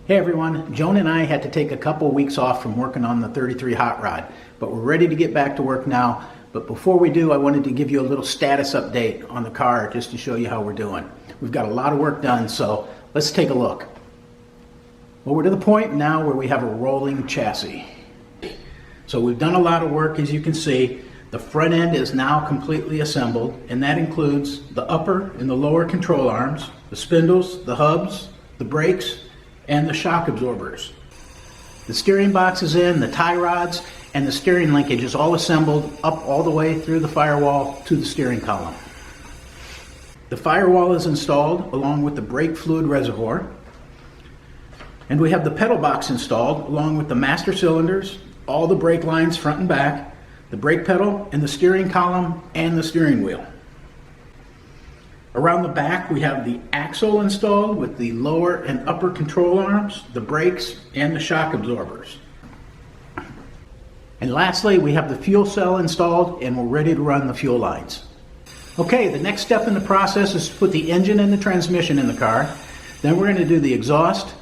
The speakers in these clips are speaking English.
Hey everyone, Joan and I had to take a couple weeks off from working on the 33 Hot Rod, but we're ready to get back to work now. But before we do, I wanted to give you a little status update on the car just to show you how we're doing. We've got a lot of work done, so let's take a look. Well, we're to the point now where we have a rolling chassis. So we've done a lot of work, as you can see. The front end is now completely assembled, and that includes the upper and the lower control arms, the spindles, the hubs, the brakes, and the shock absorbers. The steering box is in, the tie rods, and the steering linkage is all assembled up all the way through the firewall to the steering column. The firewall is installed along with the brake fluid reservoir. And we have the pedal box installed along with the master cylinders, all the brake lines front and back, the brake pedal, and the steering column and the steering wheel. Around the back we have the axle installed with the lower and upper control arms, the brakes, and the shock absorbers. And lastly, we have the fuel cell installed and we're ready to run the fuel lines. Okay, the next step in the process is to put the engine and the transmission in the car. Then we're going to do the exhaust,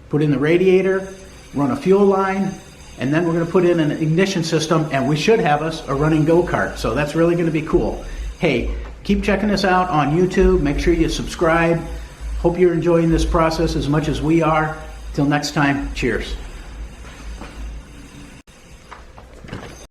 put in the radiator, run a fuel line, and then we're going to put in an ignition system, and we should have us a running go-kart. So that's really going to be cool. Hey, keep checking us out on YouTube. Make sure you subscribe. Hope you're enjoying this process as much as we are. Till next time, cheers.